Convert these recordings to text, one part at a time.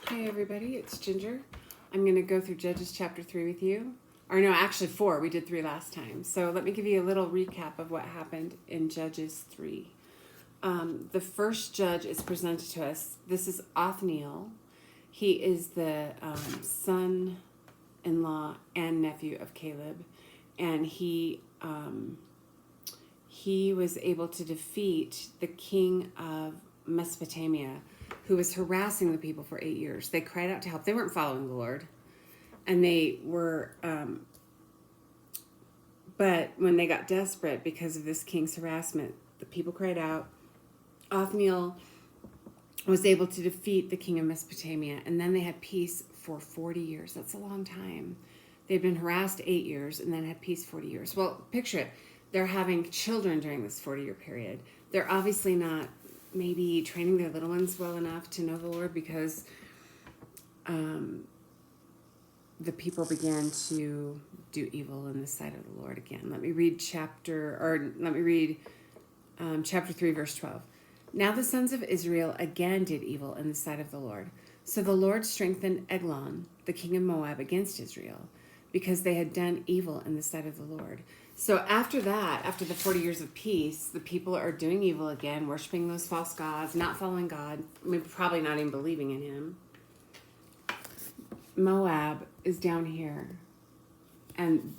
Hi everybody, it's Ginger. I'm going to go through Judges chapter 3 with you. Or no, actually 4. We did 3 last time. So let me give you a little recap of what happened in Judges 3. The first judge is presented to us. This is Othniel. He is the son-in-law and nephew of Caleb. And he was able to defeat the king of Mesopotamia, who was harassing the people for 8 years. They cried out to help. They weren't following the Lord. And they were, but when they got desperate because of this king's harassment, the people cried out. Othniel was able to defeat the king of Mesopotamia, and then they had peace for 40 years. That's a long time. They'd been harassed 8 years and then had peace 40 years. Well, picture it. They're having children during this 40-year period. They're obviously not maybe training their little ones well enough to know the Lord, because the people began to do evil in the sight of the Lord again. Let me read chapter 3, verse 12. Now the sons of Israel again did evil in the sight of the Lord. So the Lord strengthened Eglon, the king of Moab, against Israel, because they had done evil in the sight of the Lord. So after that, after the 40 years of peace, the people are doing evil again, worshiping those false gods, not following God, maybe probably not even believing in him. Moab is down here. And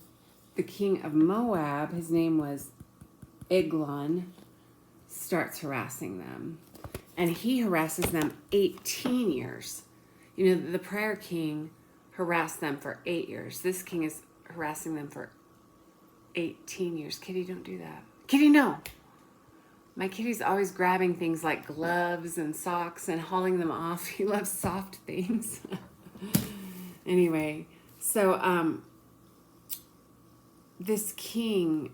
the king of Moab, his name was Eglon, starts harassing them. And he harasses them 18 years. You know, the prior king harassed them for 8 years. This king is harassing them for 18 years. Kitty, don't do that. Kitty, no. My kitty's always grabbing things like gloves and socks and hauling them off. He loves soft things. Anyway, so this king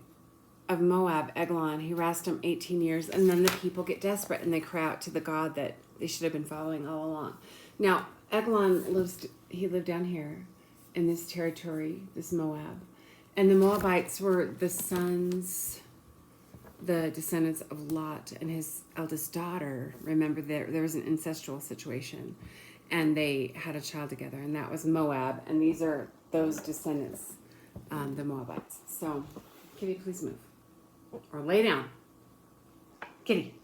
of Moab, Eglon, he harassed him 18 years, and then the people get desperate and they cry out to the God that they should have been following all along. Now, Eglon lived down here in this territory, this Moab. And the Moabites were the descendants of Lot and his eldest daughter. Remember, there was an incestual situation, and they had a child together, and that was Moab. And these are those descendants, the Moabites. So, Kitty, please move. Or lay down. Kitty.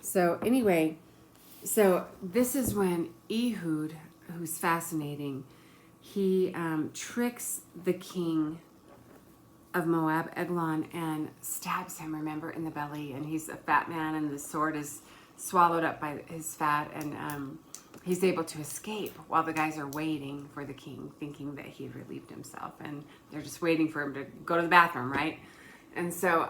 So anyway, so this is when Ehud, who's fascinating, he tricks the king of Moab, Eglon, and stabs him, remember, in the belly. And he's a fat man, and the sword is swallowed up by his fat, and he's able to escape while the guys are waiting for the king, thinking that he relieved himself. And they're just waiting for him to go to the bathroom, right? And so,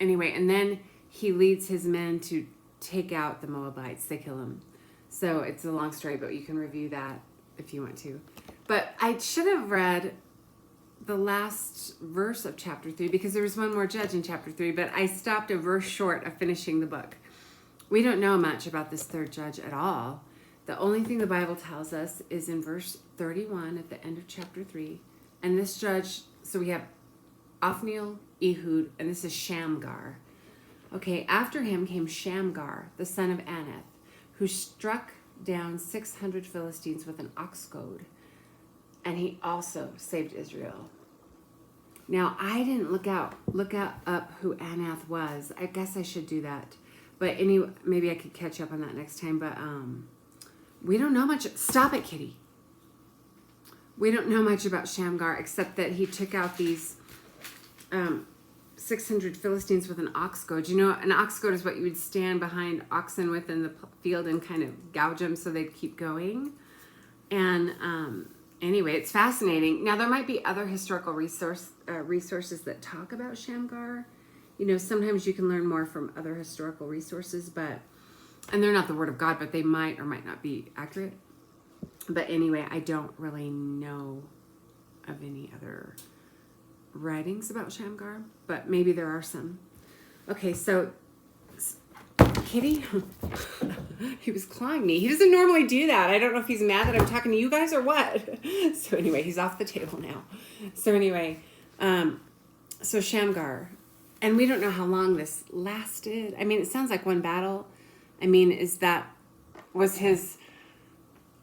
anyway, and then he leads his men to take out the Moabites. They kill him. So it's a long story, but you can review that if you want to. But I should have read the last verse of chapter 3, because there was one more judge in chapter 3, but I stopped a verse short of finishing the book. We don't know much about this third judge at all. The only thing the Bible tells us is in verse 31 at the end of chapter 3. And this judge, so we have Othniel, Ehud, and this is Shamgar. Okay, after him came Shamgar, the son of Anath, who struck down 600 Philistines with an ox goad, and he also saved Israel. Now, I didn't look up who Anath was. I guess I should do that. But anyway, maybe I could catch up on that next time. But we don't know much. Stop it, Kitty. We don't know much about Shamgar, except that he took out these 600 Philistines with an ox goad. You know, an ox goad is what you would stand behind oxen with in the field and kind of gouge them so they'd keep going. And anyway, it's fascinating. Now, there might be other historical resources that talk about Shamgar. You know, sometimes you can learn more from other historical resources, and they're not the Word of God, but they might or might not be accurate. But anyway, I don't really know of any other writings about Shamgar, but maybe there are some. Okay, so Kitty, he was clawing me. He doesn't normally do that. I don't know if he's mad that I'm talking to you guys or what. So anyway, he's off the table now. So anyway, so Shamgar, and we don't know how long this lasted. I mean, it sounds like one battle. I mean, was his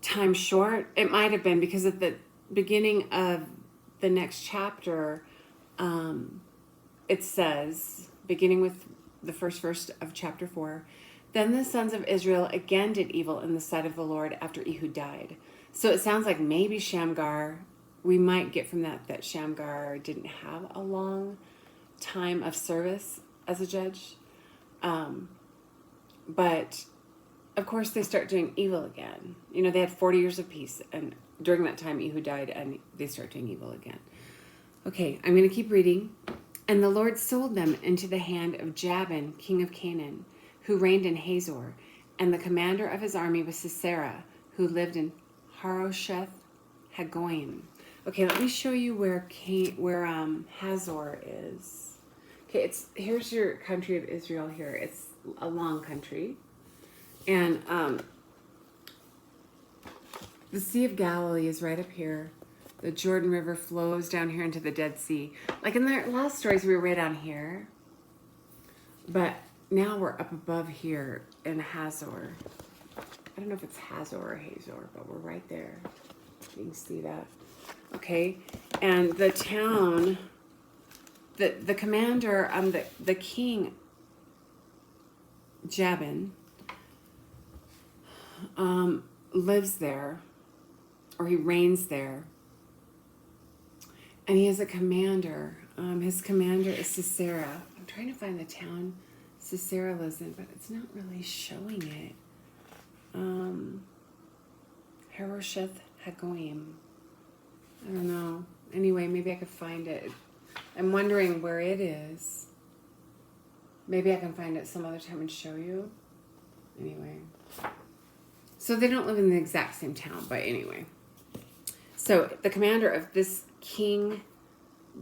time short. It might have been because at the beginning of the next chapter, it says, beginning with the first verse of chapter 4, then the sons of Israel again did evil in the sight of the Lord after Ehud died. So it sounds like maybe Shamgar, we might get from that Shamgar didn't have a long time of service as a judge. But of course they start doing evil again. You know, they had 40 years of peace, and during that time Ehud died and they start doing evil again. Okay, I'm going to keep reading. And the Lord sold them into the hand of Jabin, king of Canaan, who reigned in Hazor, and the commander of his army was Sisera, who lived in Harosheth Hagoyim. Okay, let me show you where Hazor is. Okay, here's your country of Israel here. It's a long country. And the Sea of Galilee is right up here. The Jordan River flows down here into the Dead Sea. Like in the last stories, we were way down here. But now we're up above here in Hazor. I don't know if it's Hazor or Hazor, but we're right there. You can see that. Okay, and the town, the commander, the king, Jabin, lives there, or he reigns there. And he has a commander. His commander is Sisera. I'm trying to find the town Sisera lives in, but it's not really showing it. Harosheth Hagoyim. I don't know. Anyway, maybe I could find it. I'm wondering where it is. Maybe I can find it some other time and show you. Anyway. So they don't live in the exact same town, but anyway. So the commander of this King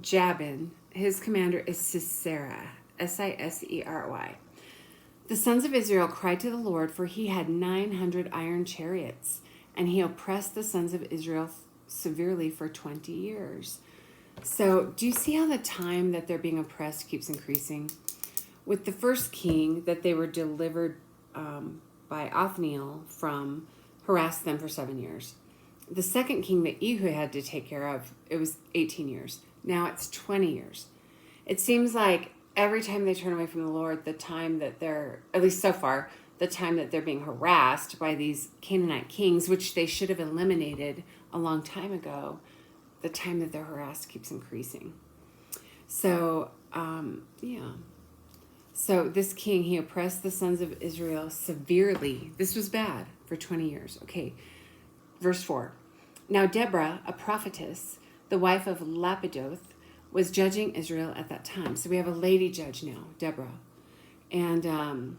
Jabin, his commander is Sisera, Sisery. The sons of Israel cried to the Lord, for he had 900 iron chariots, and he oppressed the sons of Israel severely for 20 years. So do you see how the time that they're being oppressed keeps increasing? With the first king that they were delivered by Othniel from, harassed them for 7 years. The second king that Ehud had to take care of, it was 18 years. Now it's 20 years. It seems like every time they turn away from the Lord, the time that they're, at least so far, the time that they're being harassed by these Canaanite kings, which they should have eliminated a long time ago, the time that they're harassed keeps increasing. So, So this king, he oppressed the sons of Israel severely. This was bad for 20 years. Okay, verse 4. Now Deborah, a prophetess, the wife of Lapidoth, was judging Israel at that time. So we have a lady judge now, Deborah. And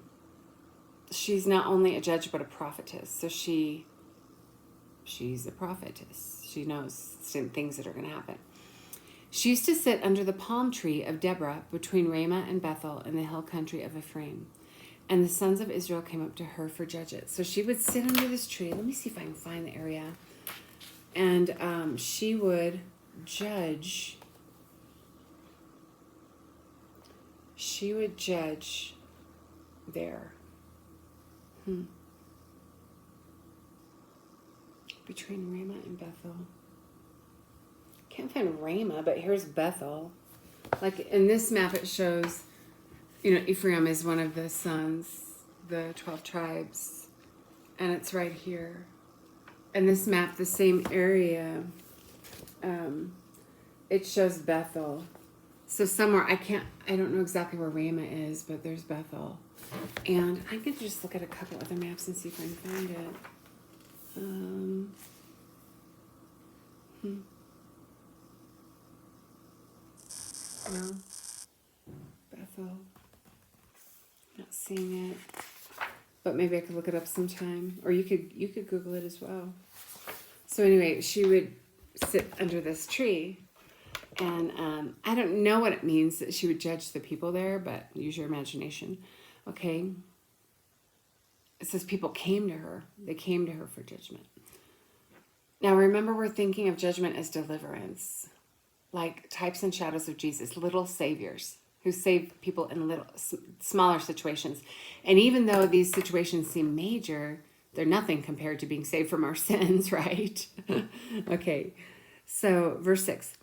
she's not only a judge, but a prophetess. So she's a prophetess. She knows some things that are going to happen. She used to sit under the palm tree of Deborah between Ramah and Bethel in the hill country of Ephraim. And the sons of Israel came up to her for judges. So she would sit under this tree. Let me see if I can find the area. And she would judge. She would judge there. Between Ramah and Bethel. Can't find Ramah, but here's Bethel. Like in this map, it shows, Ephraim is one of the sons, the 12 tribes, and it's right here. And this map, the same area, it shows Bethel. So somewhere, I don't know exactly where Ramah is, but there's Bethel. And I could just look at a couple other maps and see if I can find it. Well, Bethel. Not seeing it. But maybe I could look it up sometime. Or you could Google it as well. So anyway, she would sit under this tree. And I don't know what it means that she would judge the people there, but use your imagination. Okay. It says people came to her. They came to her for judgment. Now remember, we're thinking of judgment as deliverance. Like types and shadows of Jesus, little saviors who save people in little smaller situations. And even though these situations seem major, they're nothing compared to being saved from our sins, right? Okay, so verse 6.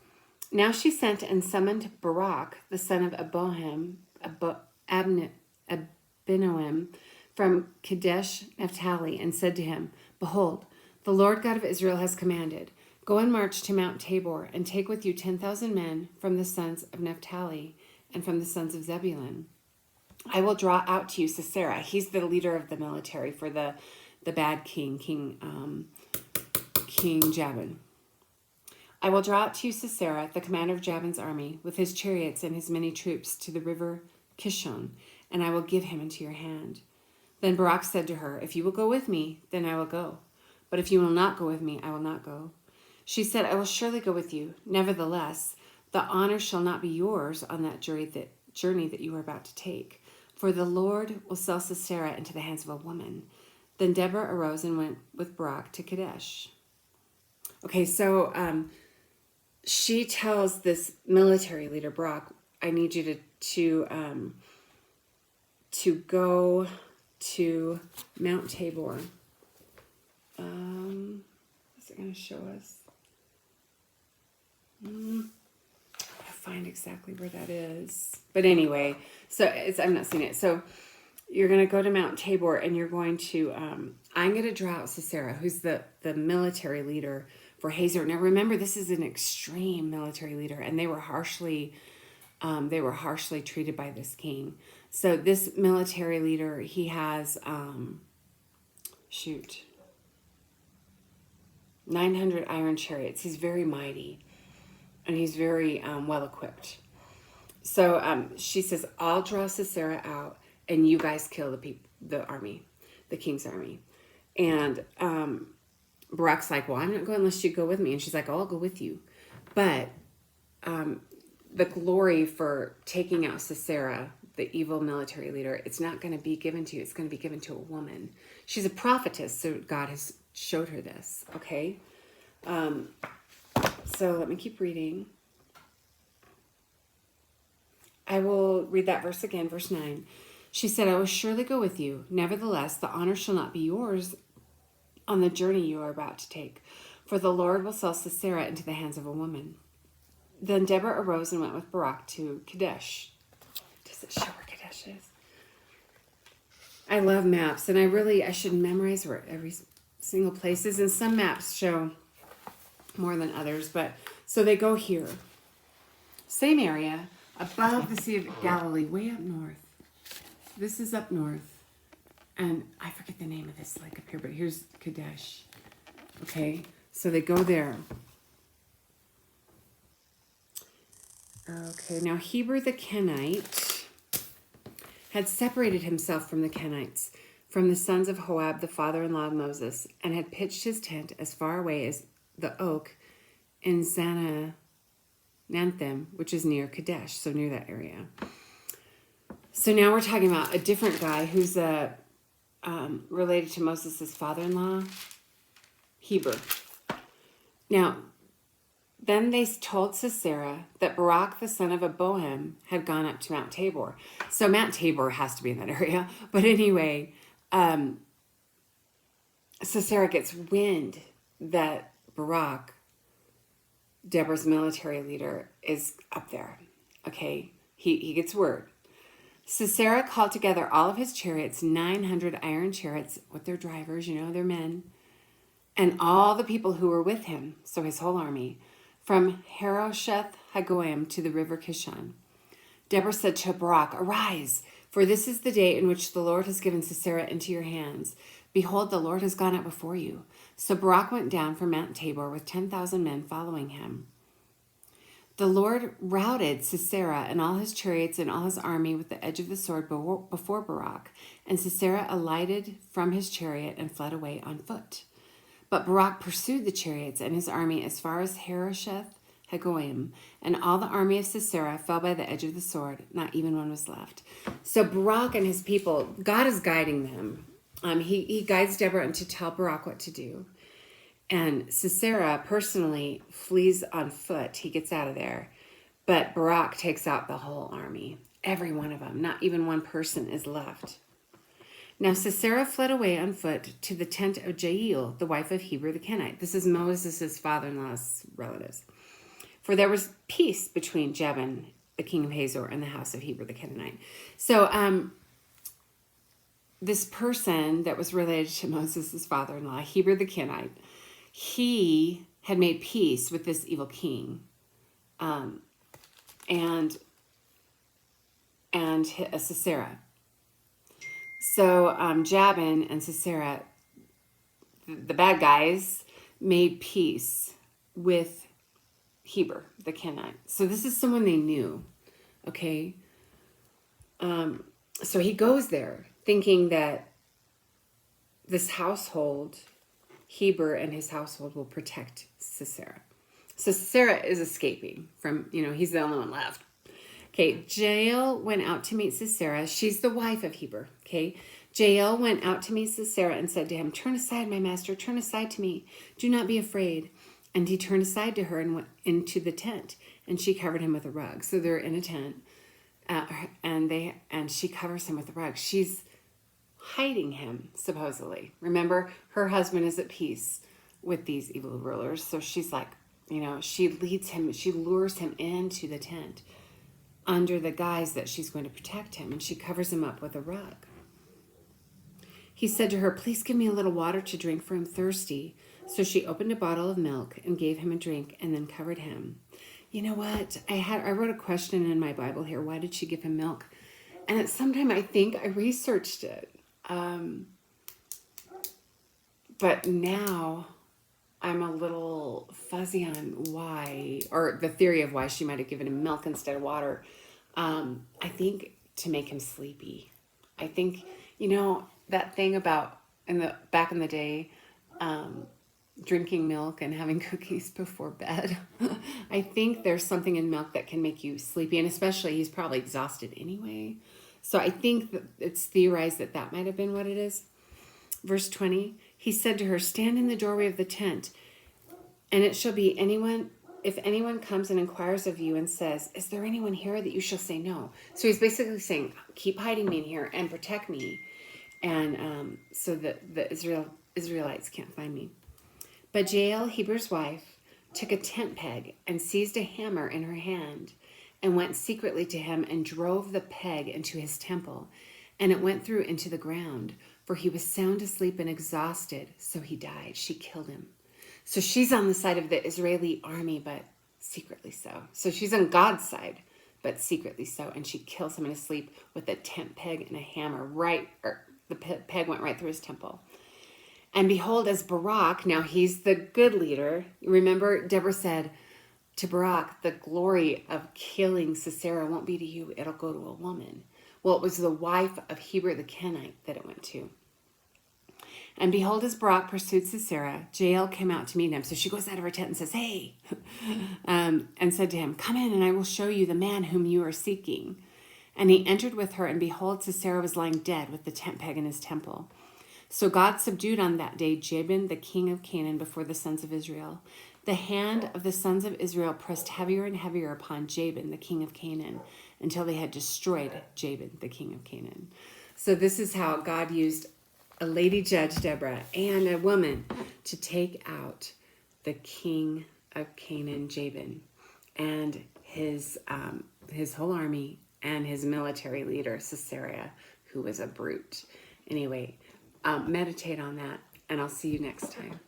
Now she sent and summoned Barak, the son of Abinoam, from Kadesh Naphtali, and said to him, Behold, the Lord God of Israel has commanded, Go and march to Mount Tabor, and take with you 10,000 men from the sons of Naphtali and from the sons of Zebulun. I will draw out to you Sisera. He's the leader of the military for the bad King Jabin. I will draw out to you Sisera, the commander of Jabin's army, with his chariots and his many troops to the river Kishon, and I will give him into your hand. Then Barak said to her, If you will go with me, then I will go. But if you will not go with me, I will not go. She said, I will surely go with you. Nevertheless, the honor shall not be yours on that journey that you are about to take. For the Lord will sell Sisera into the hands of a woman. Then Deborah arose and went with Barak to Kadesh. Okay, so she tells this military leader, Barak, I need you to go to Mount Tabor. Is it going to show us? I'll find exactly where that is. But anyway, so I'm not seeing it. So you're going to go to Mount Tabor, and you're going to, I'm going to draw out Sisera, who's the military leader for Hazor. Now remember, this is an extreme military leader, and they were harshly treated by this king. So this military leader, he has 900 iron chariots. He's very mighty, and he's very well equipped. So she says, I'll draw Sisera out, and you guys kill the army, the king's army. And Barak's like, well, I'm not going unless you go with me. And she's like, oh, I'll go with you. But the glory for taking out Sisera, the evil military leader, it's not going to be given to you. It's going to be given to a woman. She's a prophetess, so God has showed her this, okay? So let me keep reading. I will read that verse again, verse 9. She said, I will surely go with you. Nevertheless, the honor shall not be yours on the journey you are about to take, for the Lord will sell Sisera into the hands of a woman. Then Deborah arose and went with Barak to Kadesh. Does it show where Kadesh is? I love maps, and I should memorize where every single place is, and some maps show more than others, but so they go here. Same area, above the Sea of Galilee, way up north. This is up north, and I forget the name of this lake up here, but here's Kadesh. Okay, so they go there. Okay, now Heber the Kenite had separated himself from the Kenites, from the sons of Hoab, the father-in-law of Moses, and had pitched his tent as far away as the oak in Zanananthim, which is near Kadesh, so near that area. So now we're talking about a different guy who's related to Moses' father-in-law, Heber. Now, then they told Sisera that Barak, the son of Aboam, had gone up to Mount Tabor. So Mount Tabor has to be in that area. But anyway, Sisera gets wind that Barak, Deborah's military leader, is up there. Okay, he gets word. Sisera called together all of his chariots, 900 iron chariots with their drivers, their men, and all the people who were with him, so his whole army, from Harosheth Hagoyim to the river Kishon. Deborah said to Barak, Arise, for this is the day in which the Lord has given Sisera into your hands. Behold, the Lord has gone up before you. So Barak went down from Mount Tabor with 10,000 men following him. The Lord routed Sisera and all his chariots and all his army with the edge of the sword before Barak, and Sisera alighted from his chariot and fled away on foot. But Barak pursued the chariots and his army as far as Harosheth Hagoyim, and all the army of Sisera fell by the edge of the sword. Not even one was left. So Barak and his people, God is guiding them. He guides Deborah to tell Barak what to do. And Sisera personally flees on foot. He gets out of there. But Barak takes out the whole army. Every one of them. Not even one person is left. Now Sisera fled away on foot to the tent of Jael, the wife of Heber the Kenite. This is Moses' father-in-law's relatives. For there was peace between Jabin, the king of Hazor, and the house of Heber the Kenite. So this person that was related to Moses' father-in-law, Heber the Kenite, he had made peace with this evil king, and Sisera. So Jabin and Sisera, the bad guys, made peace with Heber the Kenite. So this is someone they knew, okay? So he goes there thinking that this household, Heber and his household, will protect Sisera. So Sisera is escaping from, he's the only one left. Okay, Jael went out to meet Sisera. She's the wife of Heber, okay? Jael went out to meet Sisera and said to him, "Turn aside, my master, turn aside to me. Do not be afraid." And he turned aside to her and went into the tent, and she covered him with a rug. So they're in a tent, and she covers him with a rug. She's hiding him, supposedly. Remember, her husband is at peace with these evil rulers. So she's like, she leads him, she lures him into the tent under the guise that she's going to protect him, and she covers him up with a rug. He said to her, "Please give me a little water to drink, for I'm thirsty." So she opened a bottle of milk and gave him a drink and then covered him. You know what? I wrote a question in my Bible here. Why did she give him milk? And at some time I think I researched it. But now I'm a little fuzzy on why, or the theory of why she might have given him milk instead of water. I think to make him sleepy. I think, that thing about back in the day, drinking milk and having cookies before bed. I think there's something in milk that can make you sleepy, and especially he's probably exhausted anyway. So I think that it's theorized that might have been what it is. Verse 20, he said to her, "Stand in the doorway of the tent, and it shall be if anyone comes and inquires of you and says, 'Is there anyone here?' that you shall say no." So he's basically saying, keep hiding me in here and protect me, and so that the Israelites can't find me. But Jael, Heber's wife, took a tent peg and seized a hammer in her hand and went secretly to him and drove the peg into his temple, and it went through into the ground, for he was sound asleep and exhausted, so he died. She killed him. So she's on the side of the Israeli army, but secretly so. So she's on God's side, but secretly so. And she kills him in his sleep with a tent peg and a hammer. The peg went right through his temple. And behold, as Barak, now he's the good leader. Remember, Deborah said to Barak, "The glory of killing Sisera won't be to you. It'll go to a woman." Well, it was the wife of Heber the Kenite that it went to. And behold, as Barak pursued Sisera, Jael came out to meet him. So she goes out of her tent and says, "Hey," and said to him, "Come in, and I will show you the man whom you are seeking." And he entered with her, and behold, Sisera was lying dead with the tent peg in his temple. So God subdued on that day Jabin, the king of Canaan, before the sons of Israel. The hand of the sons of Israel pressed heavier and heavier upon Jabin, the king of Canaan, until they had destroyed Jabin, the king of Canaan. So this is how God used a lady judge, Deborah, and a woman to take out the king of Canaan, Jabin, and his whole army and his military leader, Sisera, who was a brute. Anyway, meditate on that, and I'll see you next time.